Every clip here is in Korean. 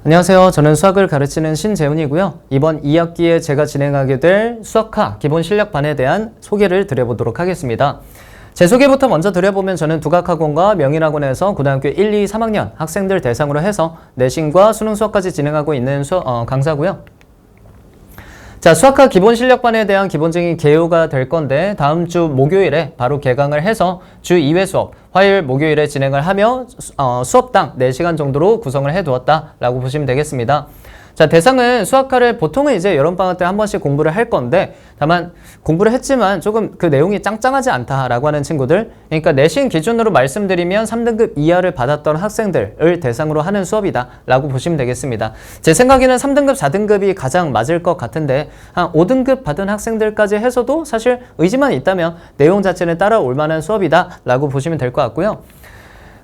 안녕하세요. 저는 수학을 가르치는 신재훈이고요. 이번 2학기에 제가 진행하게 될 수학하 기본 실력반에 대한 소개를 드려보도록 하겠습니다. 제 소개부터 먼저 드려보면 저는 두각학원과 명일학원에서 고등학교 1, 2, 3학년 학생들 대상으로 해서 내신과 수능 수업까지 진행하고 있는 강사고요. 자, 수학하 기본 실력반에 대한 기본적인 개요가 될 건데 다음 주 목요일에 바로 개강을 해서 주 2회 수업, 화요일, 목요일에 진행을 하며 수업당 4시간 정도로 구성을 해두었다라고 보시면 되겠습니다. 자, 대상은 수학하를 보통은 이제 여름방학 때 한 번씩 공부를 할 건데 다만 공부를 했지만 조금 그 내용이 짱짱하지 않다라고 하는 친구들, 그러니까 내신 기준으로 말씀드리면 3등급 이하를 받았던 학생들을 대상으로 하는 수업이다 라고 보시면 되겠습니다. 제 생각에는 3등급, 4등급이 가장 맞을 것 같은데 한 5등급 받은 학생들까지 해서도 사실 의지만 있다면 내용 자체는 따라올 만한 수업이다 라고 보시면 될 것 같고요.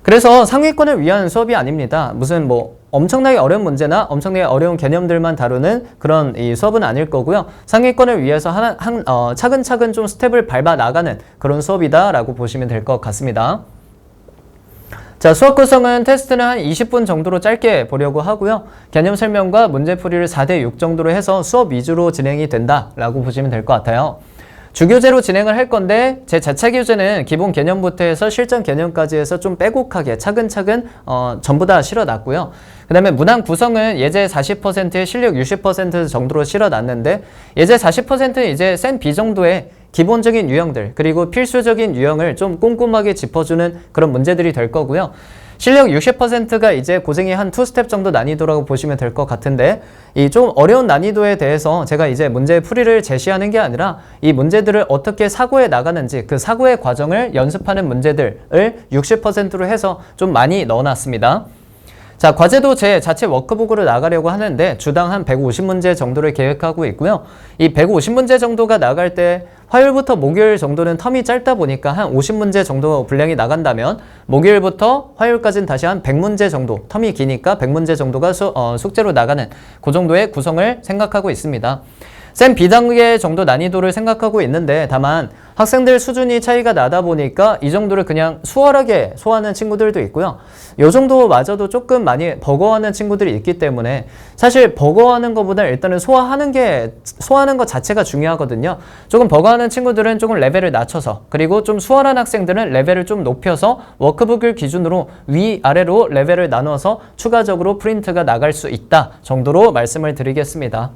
그래서 상위권을 위한 수업이 아닙니다. 무슨 뭐 엄청나게 어려운 문제나 엄청나게 어려운 개념들만 다루는 그런 이 수업은 아닐 거고요. 상위권을 위해서 차근차근 좀 스텝을 밟아 나가는 그런 수업이다라고 보시면 될 것 같습니다. 자, 수업 구성은 테스트는 한 20분 정도로 짧게 보려고 하고요. 개념 설명과 문제풀이를 4대 6 정도로 해서 수업 위주로 진행이 된다라고 보시면 될 것 같아요. 주교재로 진행을 할 건데 제 자체 교재는 기본 개념부터 해서 실전 개념까지 해서 좀 빼곡하게 차근차근 전부 다 실어놨고요. 그 다음에 문항 구성은 예제 40%에 실력 60% 정도로 실어놨는데 예제 40%는 이제 센 B 정도의 기본적인 유형들 그리고 필수적인 유형을 좀 꼼꼼하게 짚어주는 그런 문제들이 될 거고요. 실력 60%가 이제 고생이 한 2스텝 정도 난이도라고 보시면 될 것 같은데 이 좀 어려운 난이도에 대해서 제가 이제 문제 풀이를 제시하는 게 아니라 이 문제들을 어떻게 사고해 나가는지 그 사고의 과정을 연습하는 문제들을 60%로 해서 좀 많이 넣어놨습니다. 자, 과제도 제 자체 워크북으로 나가려고 하는데 주당 한 150문제 정도를 계획하고 있고요. 이 150문제 정도가 나갈 때 화요일부터 목요일 정도는 텀이 짧다 보니까 한 50문제 정도 분량이 나간다면 목요일부터 화요일까지는 다시 한 100문제 정도, 텀이 기니까 100문제 정도가 숙제로 나가는 그 정도의 구성을 생각하고 있습니다. 쌤 B단계 정도 난이도를 생각하고 있는데 다만 학생들 수준이 차이가 나다 보니까 이 정도를 그냥 수월하게 소화하는 친구들도 있고요. 이 정도마저도 조금 많이 버거워하는 친구들이 있기 때문에 사실 버거워하는 것보다 일단은 소화하는 것 자체가 중요하거든요. 조금 버거워하는 친구들은 조금 레벨을 낮춰서 그리고 좀 수월한 학생들은 레벨을 좀 높여서 워크북을 기준으로 위아래로 레벨을 나눠서 추가적으로 프린트가 나갈 수 있다 정도로 말씀을 드리겠습니다.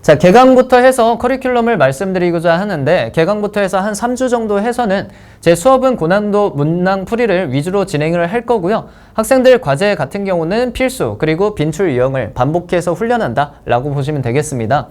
자, 개강부터 해서 커리큘럼을 말씀드리고자 하는데 개강부터 해서 한 3주 정도 해서는 제 수업은 고난도 문항 풀이를 위주로 진행을 할 거고요. 학생들 과제 같은 경우는 필수 그리고 빈출 유형을 반복해서 훈련한다 라고 보시면 되겠습니다.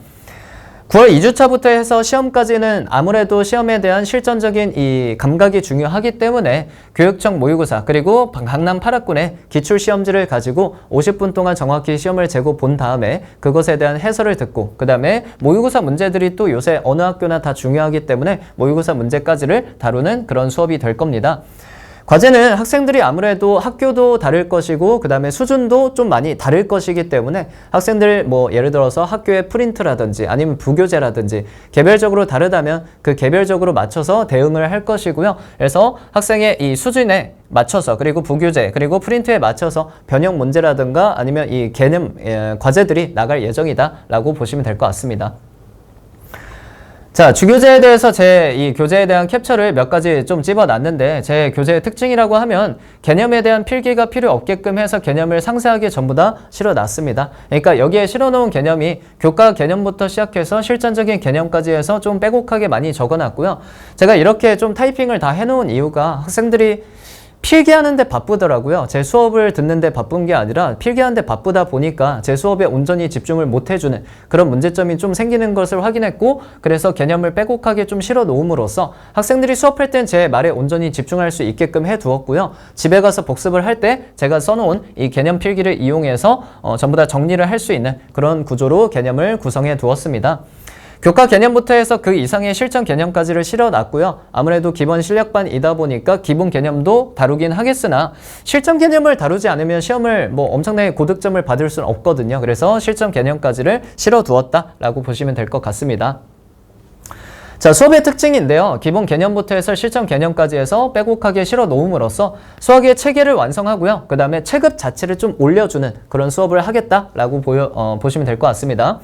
9월 2주차부터 해서 시험까지는 아무래도 시험에 대한 실전적인 이 감각이 중요하기 때문에 교육청 모의고사 그리고 강남 8학군의 기출시험지를 가지고 50분 동안 정확히 시험을 재고 본 다음에 그것에 대한 해설을 듣고 그 다음에 모의고사 문제들이 또 요새 어느 학교나 다 중요하기 때문에 모의고사 문제까지를 다루는 그런 수업이 될 겁니다. 과제는 학생들이 아무래도 학교도 다를 것이고 그 다음에 수준도 좀 많이 다를 것이기 때문에 학생들 뭐 예를 들어서 학교의 프린트라든지 아니면 부교재라든지 개별적으로 다르다면 그 개별적으로 맞춰서 대응을 할 것이고요. 그래서 학생의 이 수준에 맞춰서 그리고 부교재 그리고 프린트에 맞춰서 변형 문제라든가 아니면 이 개념 과제들이 나갈 예정이다 라고 보시면 될 것 같습니다. 자, 주교재에 대해서 제 이 교재에 대한 캡처를 몇 가지 좀 집어놨는데 제 교재의 특징이라고 하면 개념에 대한 필기가 필요 없게끔 해서 개념을 상세하게 전부 다 실어놨습니다. 그러니까 여기에 실어놓은 개념이 교과 개념부터 시작해서 실전적인 개념까지 해서 좀 빼곡하게 많이 적어놨고요. 제가 이렇게 좀 타이핑을 다 해놓은 이유가 학생들이 필기하는데 바쁘더라고요. 제 수업을 듣는데 바쁜 게 아니라 필기하는데 바쁘다 보니까 제 수업에 온전히 집중을 못 해주는 그런 문제점이 좀 생기는 것을 확인했고 그래서 개념을 빼곡하게 좀 실어 놓음으로써 학생들이 수업할 땐 제 말에 온전히 집중할 수 있게끔 해두었고요. 집에 가서 복습을 할 때 제가 써놓은 이 개념 필기를 이용해서 전부 다 정리를 할 수 있는 그런 구조로 개념을 구성해 두었습니다. 교과 개념부터 해서 그 이상의 실전 개념까지를 실어놨고요. 아무래도 기본 실력반이다 보니까 기본 개념도 다루긴 하겠으나 실전 개념을 다루지 않으면 시험을 뭐 엄청나게 고득점을 받을 수는 없거든요. 그래서 실전 개념까지를 실어두었다라고 보시면 될 것 같습니다. 자, 수업의 특징인데요. 기본 개념부터 해서 실전 개념까지 해서 빼곡하게 실어 놓음으로써 수학의 체계를 완성하고요. 그 다음에 체급 자체를 좀 올려주는 그런 수업을 하겠다라고 보시면 될 것 같습니다.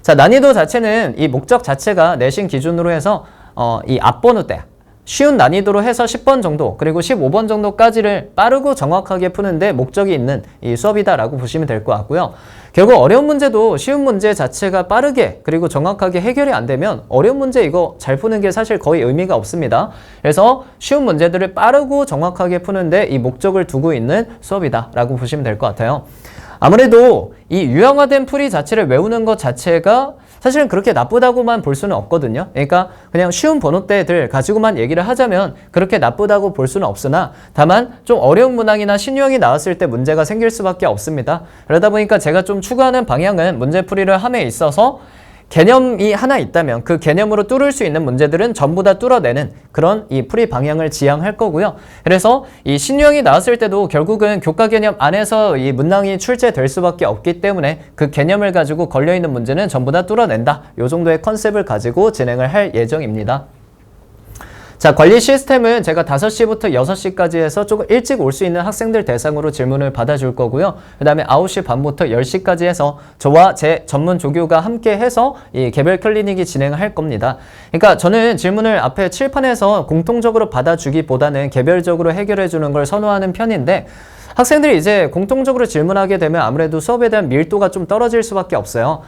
자, 난이도 자체는 이 목적 자체가 내신 기준으로 해서 이 앞번호대 쉬운 난이도로 해서 10번 정도 그리고 15번 정도까지를 빠르고 정확하게 푸는데 목적이 있는 이 수업이다라고 보시면 될 것 같고요. 결국 어려운 문제도 쉬운 문제 자체가 빠르게 그리고 정확하게 해결이 안 되면 어려운 문제 이거 잘 푸는 게 사실 거의 의미가 없습니다. 그래서 쉬운 문제들을 빠르고 정확하게 푸는데 이 목적을 두고 있는 수업이다라고 보시면 될 것 같아요. 아무래도 이 유형화된 풀이 자체를 외우는 것 자체가 사실은 그렇게 나쁘다고만 볼 수는 없거든요. 그러니까 그냥 쉬운 번호대들 가지고만 얘기를 하자면 그렇게 나쁘다고 볼 수는 없으나 다만 좀 어려운 문항이나 신유형이 나왔을 때 문제가 생길 수밖에 없습니다. 그러다 보니까 제가 좀 추구하는 방향은 문제풀이를 함에 있어서 개념이 하나 있다면 그 개념으로 뚫을 수 있는 문제들은 전부 다 뚫어내는 그런 이 풀이 방향을 지향할 거고요. 그래서 이 신유형이 나왔을 때도 결국은 교과 개념 안에서 이 문항이 출제될 수밖에 없기 때문에 그 개념을 가지고 걸려있는 문제는 전부 다 뚫어낸다. 이 정도의 컨셉을 가지고 진행을 할 예정입니다. 자, 관리 시스템은 제가 5시부터 6시까지 해서 조금 일찍 올 수 있는 학생들 대상으로 질문을 받아줄 거고요. 그 다음에 9시 반부터 10시까지 해서 저와 제 전문 조교가 함께 해서 이 개별 클리닉이 진행할 겁니다. 그러니까 저는 질문을 앞에 칠판에서 공통적으로 받아주기보다는 개별적으로 해결해 주는 걸 선호하는 편인데 학생들이 이제 공통적으로 질문하게 되면 아무래도 수업에 대한 밀도가 좀 떨어질 수밖에 없어요.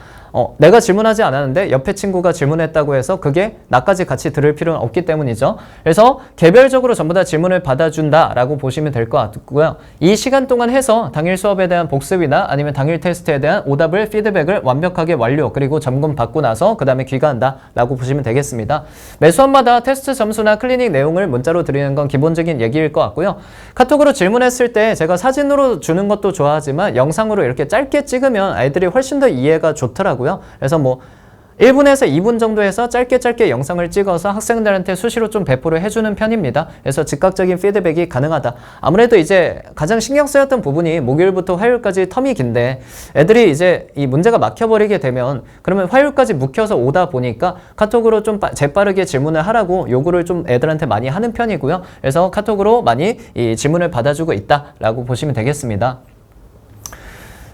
내가 질문하지 않았는데 옆에 친구가 질문했다고 해서 그게 나까지 같이 들을 필요는 없기 때문이죠. 그래서 개별적으로 전부 다 질문을 받아준다라고 보시면 될 것 같고요. 이 시간 동안 해서 당일 수업에 대한 복습이나 아니면 당일 테스트에 대한 오답을 피드백을 완벽하게 완료 그리고 점검 받고 나서 그 다음에 귀가한다라고 보시면 되겠습니다. 매 수업마다 테스트 점수나 클리닉 내용을 문자로 드리는 건 기본적인 얘기일 것 같고요. 카톡으로 질문했을 때 제가 사진으로 주는 것도 좋아하지만 영상으로 이렇게 짧게 찍으면 아이들이 훨씬 더 이해가 좋더라고요. 그래서 뭐 1분에서 2분 정도 해서 짧게 영상을 찍어서 학생들한테 수시로 좀 배포를 해주는 편입니다. 그래서 즉각적인 피드백이 가능하다. 아무래도 이제 가장 신경 쓰였던 부분이 목요일부터 화요일까지 텀이 긴데 애들이 이제 이 문제가 막혀버리게 되면 그러면 화요일까지 묵혀서 오다 보니까 카톡으로 좀 재빠르게 질문을 하라고 요구를 좀 애들한테 많이 하는 편이고요. 그래서 카톡으로 많이 이 질문을 받아주고 있다라고 보시면 되겠습니다.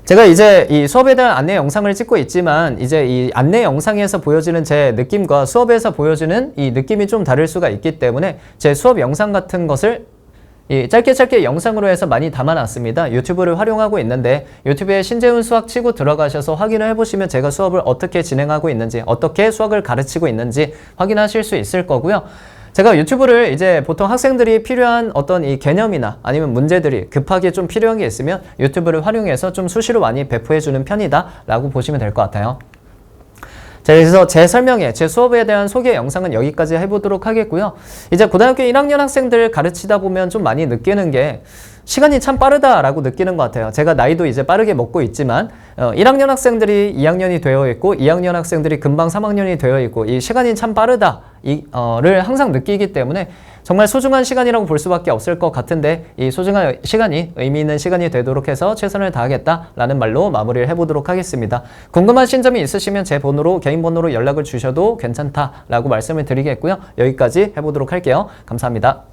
제가 이제 이 수업에 대한 안내 영상을 찍고 있지만 이제 이 안내 영상에서 보여지는 제 느낌과 수업에서 보여지는 이 느낌이 좀 다를 수가 있기 때문에 제 수업 영상 같은 것을 이 짧게 영상으로 해서 많이 담아놨습니다. 유튜브를 활용하고 있는데 유튜브에 신재훈 수학 치고 들어가셔서 확인을 해보시면 제가 수업을 어떻게 진행하고 있는지 어떻게 수학을 가르치고 있는지 확인하실 수 있을 거고요. 제가 유튜브를 이제 보통 학생들이 필요한 어떤 이 개념이나 아니면 문제들이 급하게 좀 필요한 게 있으면 유튜브를 활용해서 좀 수시로 많이 배포해주는 편이다 라고 보시면 될 것 같아요. 자, 그래서 제 수업에 대한 소개 영상은 여기까지 해보도록 하겠고요. 이제 고등학교 1학년 학생들 가르치다 보면 좀 많이 느끼는 게 시간이 참 빠르다라고 느끼는 것 같아요. 제가 나이도 이제 빠르게 먹고 있지만 1학년 학생들이 2학년이 되어 있고 2학년 학생들이 금방 3학년이 되어 있고 이 시간이 참 빠르다를 항상 느끼기 때문에 정말 소중한 시간이라고 볼 수밖에 없을 것 같은데 이 소중한 시간이 의미 있는 시간이 되도록 해서 최선을 다하겠다라는 말로 마무리를 해보도록 하겠습니다. 궁금하신 점이 있으시면 제 번호로 개인 번호로 연락을 주셔도 괜찮다라고 말씀을 드리겠고요. 여기까지 해보도록 할게요. 감사합니다.